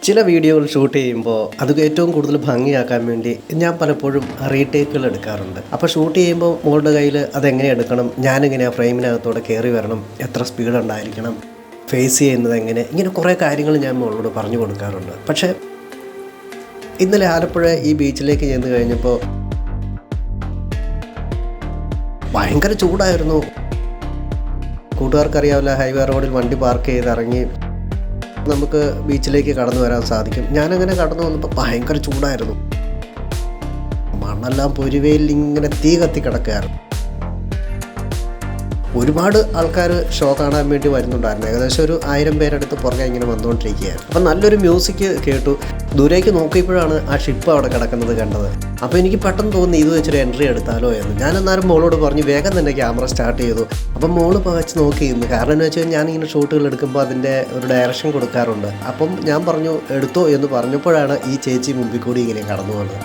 ചില വീഡിയോകൾ ഷൂട്ട് ചെയ്യുമ്പോൾ അത് ഏറ്റവും കൂടുതൽ ഭംഗിയാക്കാൻ വേണ്ടി ഞാൻ പലപ്പോഴും റീടേക്കുകൾ എടുക്കാറുണ്ട്. അപ്പോൾ ഷൂട്ട് ചെയ്യുമ്പോൾ മോളുടെ കയ്യിൽ അതെങ്ങനെ എടുക്കണം, ഞാനെങ്ങനെയാണ് ഫ്രെയിമിനകത്തോടെ കയറി വരണം, എത്ര സ്പീഡ് ഉണ്ടായിരിക്കണം, ഫേസ് ചെയ്യുന്നത് എങ്ങനെ, ഇങ്ങനെ കുറേ കാര്യങ്ങൾ ഞാൻ മോളോട് പറഞ്ഞു കൊടുക്കാറുണ്ട്. പക്ഷേ ഇന്നലെ ആലപ്പുഴ ഈ ബീച്ചിലേക്ക് ചെന്ന് കഴിഞ്ഞപ്പോൾ ഭയങ്കര ചൂടായിരുന്നു. കൂട്ടുകാർക്കറിയാവില്ല, ഹൈവേ റോഡിൽ വണ്ടി പാർക്ക് ചെയ്ത് ഇറങ്ങി നമുക്ക് ബീച്ചിലേക്ക് കടന്നു വരാൻ സാധിക്കും. ഞാനങ്ങനെ കടന്നു വന്നപ്പോൾ ഭയങ്കര ചൂടായിരുന്നു. മണ്ണെല്ലാം പൊരുവയിൽ ഇങ്ങനെ തീ കത്തി കിടക്കുകയായിരുന്നു. ഒരുപാട് ആൾക്കാർ ഷോ കാണാൻ വേണ്ടി വരുന്നുണ്ടായിരുന്നു. ഏകദേശം ഒരു 1000 പേരടുത്ത് പുറകെ ഇങ്ങനെ വന്നുകൊണ്ടിരിക്കുകയായിരുന്നു. അപ്പം നല്ലൊരു മ്യൂസിക് കേട്ടു. ദൂരേക്ക് നോക്കിയപ്പോഴാണ് ആ ഷിപ്പ് അവിടെ കിടക്കുന്നത് കണ്ടത്. അപ്പോൾ എനിക്ക് പെട്ടെന്ന് തോന്നി ഇത് വെച്ചൊരു എൻട്രി എടുത്താലോ എന്ന്. ഞാൻ എന്നാലും മോളോട് പറഞ്ഞു വേഗം തന്നെ ക്യാമറ സ്റ്റാർട്ട് ചെയ്തു. അപ്പം മോള് വെച്ച് നോക്കിയിരുന്നു. കാരണം എന്ന് വെച്ചാൽ ഞാനിങ്ങനെ ഷൂട്ടുകൾ എടുക്കുമ്പോൾ അതിൻ്റെ ഒരു ഡയറക്ഷൻ കൊടുക്കാറുണ്ട്. അപ്പം ഞാൻ പറഞ്ഞു എടുത്തോ എന്ന് പറഞ്ഞപ്പോഴാണ് ഈ ചേച്ചി മുമ്പിൽ കൂടി ഇങ്ങനെ കടന്നു വന്നത്.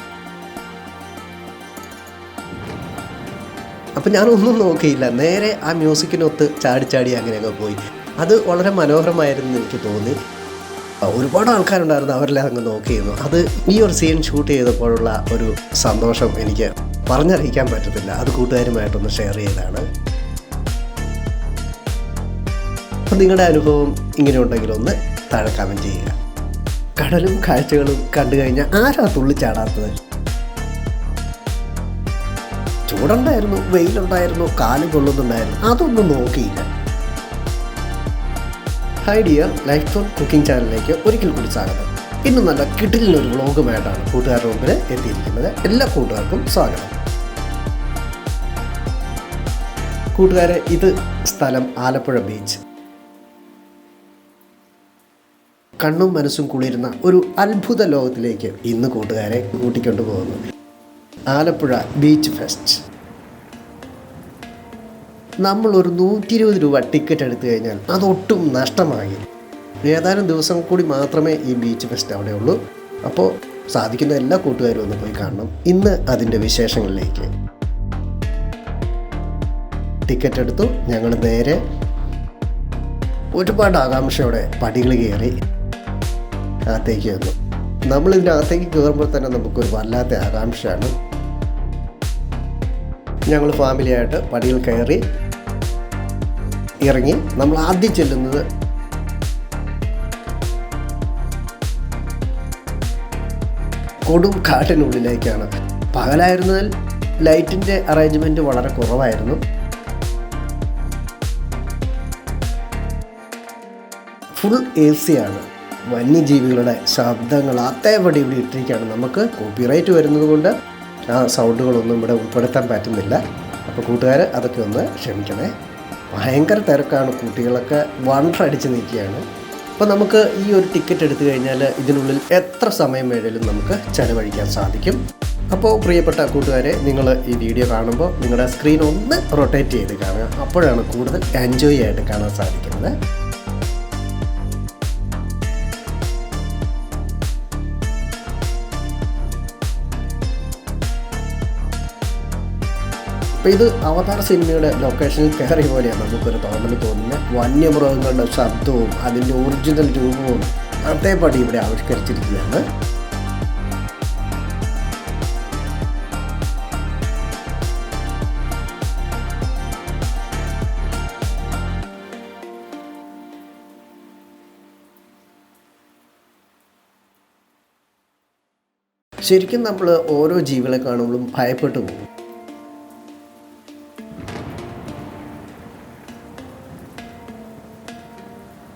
അപ്പം ഞാനൊന്നും നോക്കിയില്ല, നേരെ ആ മ്യൂസിക്കിനൊത്ത് ചാടി അങ്ങനെയൊക്കെ പോയി. അത് വളരെ മനോഹരമായിരുന്നു എനിക്ക് തോന്നി. ഒരുപാട് ആൾക്കാരുണ്ടായിരുന്നു, അവരെല്ലാം അങ്ങ് നോക്കിയിരുന്നു. അത് ഈ ഒരു സീൻ ഷൂട്ട് ചെയ്തപ്പോഴുള്ള ഒരു സന്തോഷം എനിക്ക് പറഞ്ഞറിയിക്കാൻ പറ്റത്തില്ല. അത് കൂട്ടുകാരുമായിട്ടൊന്ന് ഷെയർ ചെയ്തതാണ്. അപ്പം നിങ്ങളുടെ അനുഭവം ഇങ്ങനെ ഉണ്ടെങ്കിൽ ഒന്ന് താഴെ കമൻറ്റ് ചെയ്യുക. കടലും കാഴ്ചകളും കണ്ടു കഴിഞ്ഞാൽ ആരാ തുള്ളിച്ചാടാത്തത്? ചൂടുണ്ടായിരുന്നു, വെയിലുണ്ടായിരുന്നു, കാല് കൊള്ളുന്നുണ്ടായിരുന്നു, അതൊന്നും നോക്കിയില്ല. Hi dear, life tone cooking ചാനലിലേക്ക് ഒരിക്കൽ കൂടി സ്വാഗതം. ഇന്ന് നല്ല കിടിലൊരു വ്ളോഗുമായിട്ടാണ് കൂട്ടുകാരുടെ മുമ്പിൽ എത്തിയിരിക്കുന്നത്. എല്ലാ കൂട്ടുകാർക്കും സ്വാഗതം. കൂട്ടുകാരെ, ഇത് സ്ഥലം ആലപ്പുഴ ബീച്ച്. കണ്ണും മനസ്സും കുളിരുന്ന ഒരു അത്ഭുത ലോകത്തിലേക്ക് ഇന്ന് കൂട്ടുകാരെ കൂട്ടിക്കൊണ്ടു പോകുന്നു. Alappuzha beach fest. നമ്മളൊരു 120 രൂപ ടിക്കറ്റ് എടുത്തു കഴിഞ്ഞാൽ അതൊട്ടും നഷ്ടമായി. ഏതാനും ദിവസം കൂടി മാത്രമേ ഈ ബീച്ച് ഫെസ്റ്റ് അവിടെ ഉള്ളൂ. അപ്പോൾ സാധിക്കുന്ന എല്ലാ കൂട്ടുകാരും ഒന്ന് പോയി കാണണം. ഇന്ന് അതിൻ്റെ വിശേഷങ്ങളിലേക്ക്. ടിക്കറ്റ് എടുത്തു. ഞങ്ങൾ നേരെ ഒരുപാട് ആകാംക്ഷയോടെ പടികൾ കയറി അകത്തേക്ക് വന്നു. നമ്മളിതിനകത്തേക്ക് കയറുമ്പോൾ തന്നെ നമുക്കൊരു വല്ലാത്ത ആകാംക്ഷയാണ്. ഞങ്ങൾ ഫാമിലിയായിട്ട് പടികൾ കയറി ഇറങ്ങി. നമ്മൾ ആദ്യം ചെല്ലുന്നത് കൊടും കാട്ടിനുള്ളിലേക്കാണ്. പകലായിരുന്നാൽ ലൈറ്റിൻ്റെ അറേഞ്ച്മെൻറ്റ് വളരെ കുറവായിരുന്നു. ഫുൾ AC ആണ്. വന്യജീവികളുടെ ശബ്ദങ്ങൾ അതേപടി ഇവിടെ ഇട്ടിരിക്കുകയാണ്. നമുക്ക് കോപ്പിറൈറ്റ് വരുന്നത് കൊണ്ട് ആ സൗണ്ടുകളൊന്നും ഇവിടെ ഉൾപ്പെടുത്താൻ പറ്റുന്നില്ല. അപ്പോൾ കൂട്ടുകാർ അതൊക്കെ ഒന്ന് ക്ഷമിക്കണേ. ഭയങ്കര തിരക്കാണ്, കുട്ടികളൊക്കെ വണ്ടടിച്ച് നിൽക്കുകയാണ്. അപ്പോൾ നമുക്ക് ഈ ഒരു ടിക്കറ്റ് എടുത്തു കഴിഞ്ഞാൽ ഇതിനുള്ളിൽ എത്ര സമയം വേണേലും നമുക്ക് ചെലവഴിക്കാൻ സാധിക്കും. അപ്പോൾ പ്രിയപ്പെട്ട കൂട്ടുകാരെ, നിങ്ങൾ ഈ വീഡിയോ കാണുമ്പോൾ നിങ്ങളുടെ സ്ക്രീൻ ഒന്ന് റൊട്ടേറ്റ് ചെയ്ത് കാണുക. അപ്പോഴാണ് കൂടുതൽ എൻജോയ് ആയിട്ട് കാണാൻ സാധിക്കുന്നത്. അപ്പോൾ ഇത് അവതാർ സിനിമയുടെ ലൊക്കേഷനിൽ കയറിയ പോലെയാണ് നമുക്കൊരു തോന്നൽ തോന്നുന്നത്. വന്യമൃഗങ്ങളുടെ ശബ്ദവും അതിൻ്റെ ഒറിജിനൽ രൂപവും അതേപടി ഇവിടെ ആവിഷ്കരിച്ചിരിക്കുകയാണ്. ശരിക്കും നമ്മൾ ഓരോ ജീവികളെ കാണുമ്പോഴും ഭയപ്പെട്ടു പോകും.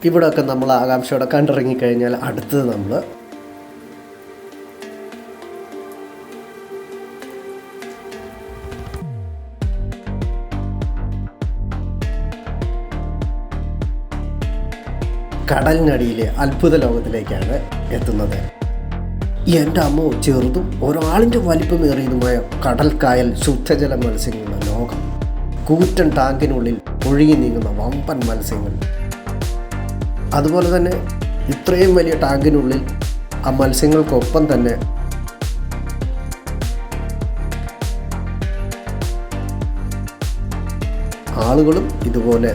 ഇവിടെയൊക്കെ നമ്മൾ ആകാംക്ഷയോടെ കണ്ടിറങ്ങിക്കഴിഞ്ഞാൽ അടുത്തത് നമ്മൾ കടലിനടിയിലെ അത്ഭുത ലോകത്തിലേക്കാണ് എത്തുന്നത്. എൻ്റെ അമ്മോ, ചെറുതും ഒരാളിൻ്റെ വലിപ്പമേറിയതുമായ കടൽക്കായൽ ശുദ്ധജല മത്സ്യങ്ങളുടെ ലോകം. കൂറ്റൻ ടാങ്കിനുള്ളിൽ ഒഴുകി നീങ്ങുന്ന വമ്പൻ മത്സ്യങ്ങൾ. അതുപോലെ തന്നെ ഇത്രയും വലിയ ടാങ്കിനുള്ളിൽ ആ മത്സ്യങ്ങൾക്കൊപ്പം തന്നെ ആളുകളും ഇതുപോലെ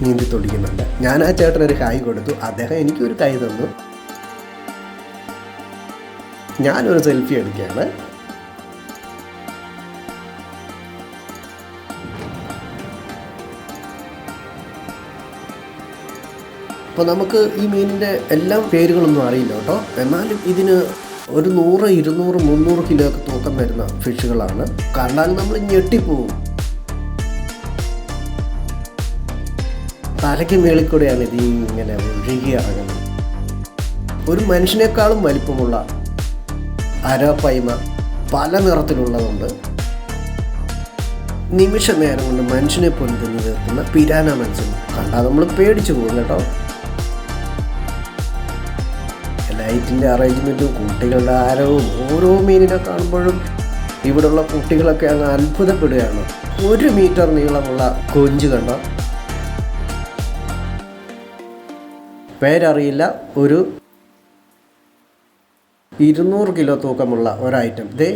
നീന്തി തുടിക്കുന്നുണ്ട്. ഞാൻ ആ ചേട്ടനൊരു കായ് കൊടുത്തു, അദ്ദേഹം എനിക്കൊരു കൈ തന്നു. ഞാനൊരു സെൽഫി എടുക്കുകയാണ്. അപ്പോൾ നമുക്ക് ഈ മീനിൻ്റെ എല്ലാം പേരുകളൊന്നും അറിയില്ല കേട്ടോ. എന്നാലും ഇതിന് ഒരു 100, 200, 300 കിലോ ഒക്കെ തൂക്കം വരുന്ന ഫിഷുകളാണ്. കണ്ടാൽ നമ്മൾ ഞെട്ടിപ്പോവും. തലയ്ക്ക് മേളിൽ കൂടെയാണ് ഇത് ഇങ്ങനെ ഒഴുകി ഇറങ്ങുന്നത്. ഒരു മനുഷ്യനേക്കാളും വലിപ്പമുള്ള അരാപ്പൈമ പല നിറത്തിലുള്ളതുണ്ട്. നിമിഷ നേരം കൊണ്ട് മനുഷ്യനെ പോലും തിന്നു തീർക്കുന്ന പിരാന മത്സ്യം കണ്ടാൽ നമ്മൾ പേടിച്ചു പോകും കേട്ടോ. ലൈറ്റിൻ്റെ അറേഞ്ച്മെൻറ്റും കുട്ടികളുടെ ആരവും ഓരോ മീനിനെ കാണുമ്പോഴും ഇവിടെയുള്ള കുട്ടികളൊക്കെ അങ്ങ് അത്ഭുതപ്പെടുകയാണ്. 1 മീറ്റർ നീളമുള്ള കൊഞ്ച് കണ്ടോ, പേരറിയില്ല. ഒരു 200 കിലോ തൂക്കമുള്ള ഒരൈറ്റം. ദേ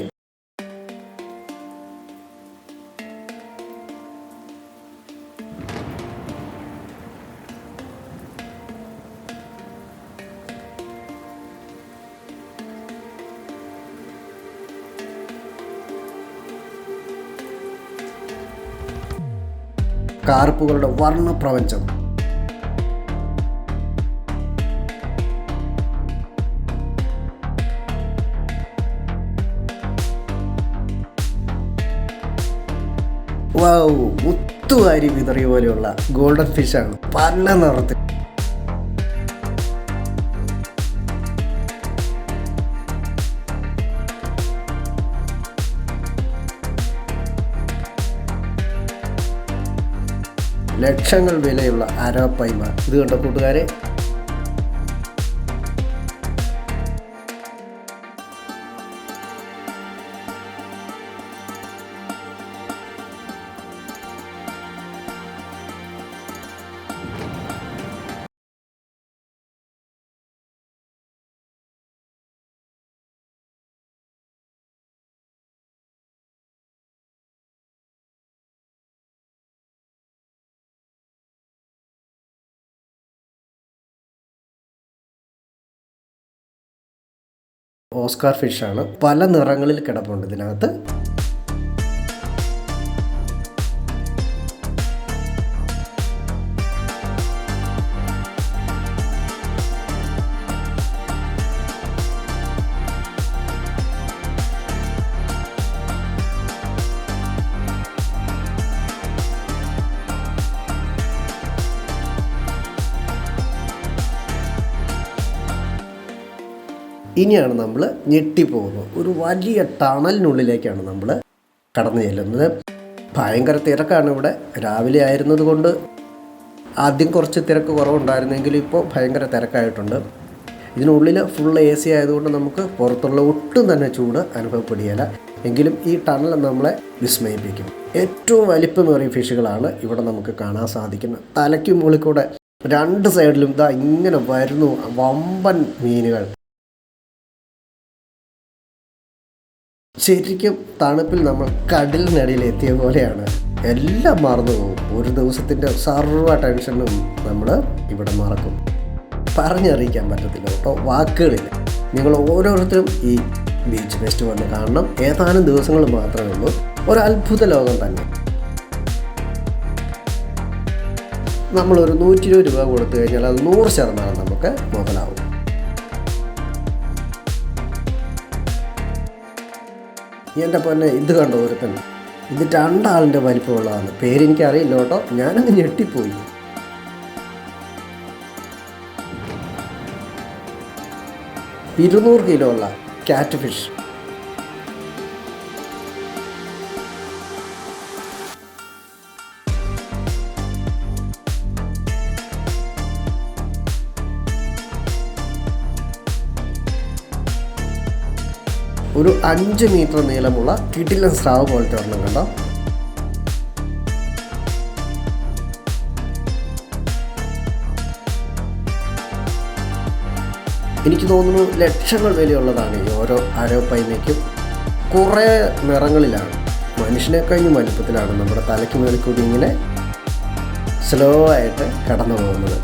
കാർപ്പുകളുടെ വർണ്ണപ്രപഞ്ചം. വൗ, മുത്തുവാരി വിതറിയ പോലെയുള്ള ഗോൾഡൻ ഫിഷാണ്, പല നിറത്തിൽ. ലക്ഷങ്ങൾ വിലയുള്ള അരാപ്പൈമ. ഇത് കണ്ട കൂട്ടുകാരെ, ഓസ്കാർ ഫിഷാണ്. പല നിറങ്ങളിൽ കിടപ്പുണ്ട് ഇതിനകത്ത്. ഇനിയാണ് നമ്മൾ ഞെട്ടിപ്പോകുന്നത്. ഒരു വലിയ ടണലിനുള്ളിലേക്കാണ് നമ്മൾ കടന്നു ചെല്ലുന്നത്. ഭയങ്കര തിരക്കാണ് ഇവിടെ. രാവിലെ ആയിരുന്നത് കൊണ്ട് ആദ്യം കുറച്ച് തിരക്ക് കുറവുണ്ടായിരുന്നെങ്കിലും ഇപ്പോൾ ഭയങ്കര തിരക്കായിട്ടുണ്ട്. ഇതിനുള്ളിൽ ഫുൾ AC ആയതുകൊണ്ട് നമുക്ക് പുറത്തുള്ള ഒട്ടും തന്നെ ചൂട് അനുഭവപ്പെടുകയില്ല. എങ്കിലും ഈ ടണൽ നമ്മളെ വിസ്മയിപ്പിക്കും. ഏറ്റവും വലിപ്പമേറിയ ഫിഷുകളാണ് ഇവിടെ നമുക്ക് കാണാൻ സാധിക്കുന്നത്. തലയ്ക്ക് മുകളിൽ കൂടെ 2 സൈഡിലും ഇതാ ഇങ്ങനെ വരുന്നു വമ്പൻ മീനുകൾ. ശരിക്കും തണുപ്പിൽ നമ്മൾ കടലിനടിയിൽ എത്തിയ പോലെയാണ്. എല്ലാം മറന്നു പോകും. ഒരു ദിവസത്തിൻ്റെ സർവ്വ ടെൻഷനും നമ്മൾ ഇവിടെ മറക്കും. പറഞ്ഞറിയിക്കാൻ പറ്റത്തില്ല കേട്ടോ, വാക്കുകളില്ല. നിങ്ങൾ ഓരോരുത്തരും ഈ ബീച്ച് ഫെസ്റ്റ് വന്ന് കാണണം. ഏതാനും ദിവസങ്ങൾ മാത്രമേ ഉള്ളൂ. ഒരു അത്ഭുത ലോകം തന്നെ. നമ്മളൊരു 120 രൂപ കൊടുത്തു കഴിഞ്ഞാൽ അത് 100% നമുക്ക് മുതലാവും. എൻ്റെ പൊന്നെ, ഇത് കണ്ടോ ഒരുത്തൻ. ഇത് 2 ആളിൻ്റെ വലിപ്പമുള്ളതാണ്. പേരെനിക്കറിയില്ല കേട്ടോ, ഞാനങ്ങ് ഞെട്ടിപ്പോയി. – 200 കിലോ ഉള്ള ക്യാറ്റ് ഫിഷ്. ഒരു 5 മീറ്റർ നീളമുള്ള കിടിലൻ സ്രാവ് പോലത്തെ ഒരെണ്ണം കണ്ടോ. എനിക്ക് തോന്നുന്നു ലക്ഷങ്ങൾ വിലയുള്ളതാണ് ഈ ഓരോ അരാപ്പൈമയ്ക്കും. കുറേ നിറങ്ങളിലാണ്. മനുഷ്യനെ കഴിഞ്ഞ് വലുപ്പത്തിലാണ് നമ്മുടെ തലയ്ക്ക് മേളിൽ കൂടി ഇങ്ങനെ സ്ലോ ആയിട്ട് കടന്നു പോകുന്നത്.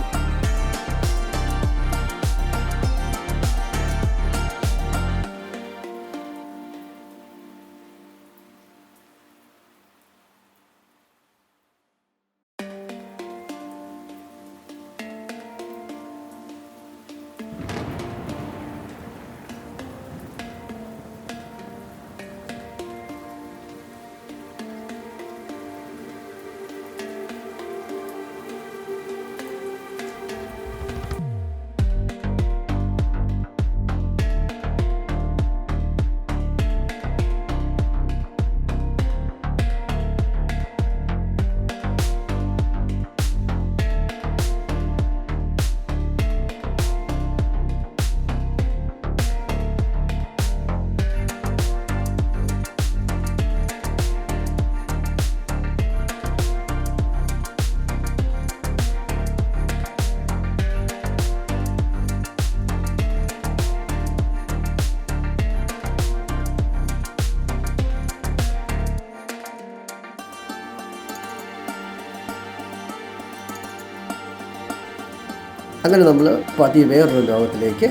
അങ്ങനെ നമ്മൾ പതിയെ വേറൊരു ലോകത്തിലേക്ക്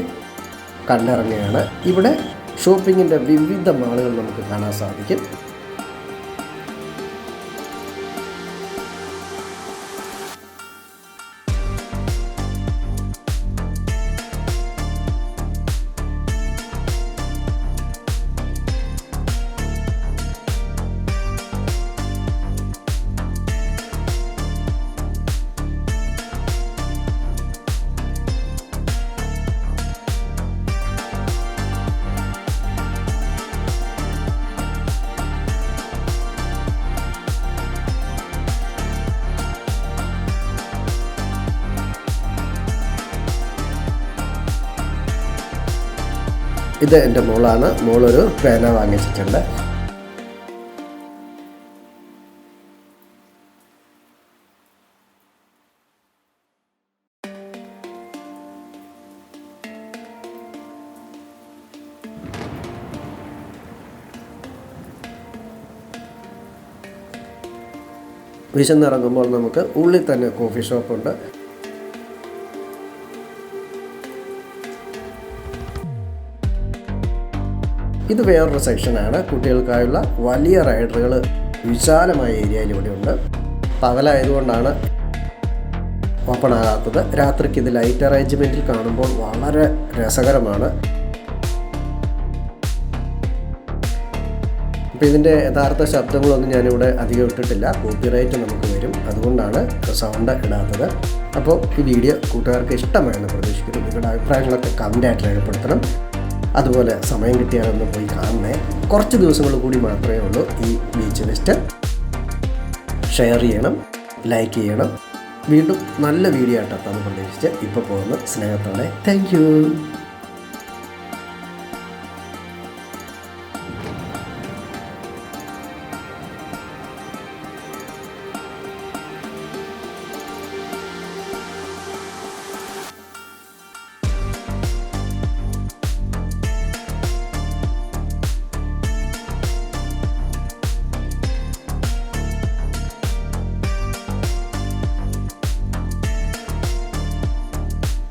കണ്ടിറങ്ങുകയാണ്. ഇവിടെ ഷോപ്പിങ്ങിൻ്റെ വിവിധ മാളുകൾ നമുക്ക് കാണാൻ സാധിക്കും. ഇത് എൻ്റെ മോളാണ്. മോളൊരു പേന വാങ്ങിച്ചിട്ടുണ്ട്. വിശന്നിറങ്ങുമ്പോൾ നമുക്ക് ഉള്ളിൽ തന്നെ കോഫി ഷോപ്പുണ്ട്. ഇത് വേറൊരു സെക്ഷനാണ്. കുട്ടികൾക്കായുള്ള വലിയ റൈഡറുകൾ വിശാലമായ ഏരിയയിൽ ഇവിടെ ഉണ്ട്. പകലായതുകൊണ്ടാണ് ഓപ്പൺ ആകാത്തത്. രാത്രിക്ക് ഇത് ലൈറ്റ് അറേഞ്ച്മെൻറ്റിൽ കാണുമ്പോൾ വളരെ രസകരമാണ്. അപ്പോൾ ഇതിൻ്റെ യഥാർത്ഥ ശബ്ദങ്ങളൊന്നും ഞാനിവിടെ അധികം ഇട്ടിട്ടില്ല. കോപ്പിറൈറ്റ് നമുക്ക് വരും, അതുകൊണ്ടാണ് സൗണ്ട് ഇടാത്തത്. അപ്പോൾ ഈ വീഡിയോ കൂട്ടുകാർക്ക് ഇഷ്ടമായെന്ന് പ്രതീക്ഷിക്കുന്നു. നിങ്ങളുടെ അഭിപ്രായങ്ങളൊക്കെ കമൻ്റായിട്ട് രേഖപ്പെടുത്തണം. അതുപോലെ സമയം കിട്ടിയാലൊന്ന് പോയി കാണണേ. കുറച്ച് ദിവസങ്ങൾ കൂടി മാത്രമേ ഉള്ളൂ ഈ ബീച്ച് ലിസ്റ്റ്. ഷെയർ ചെയ്യണം, ലൈക്ക് ചെയ്യണം. വീണ്ടും നല്ല വീഡിയോ ആയിട്ടെത്താമെന്ന് പ്രതീക്ഷിച്ച് ഇപ്പോൾ പോകുന്നു. സ്നേഹത്തോടെ താങ്ക് യു.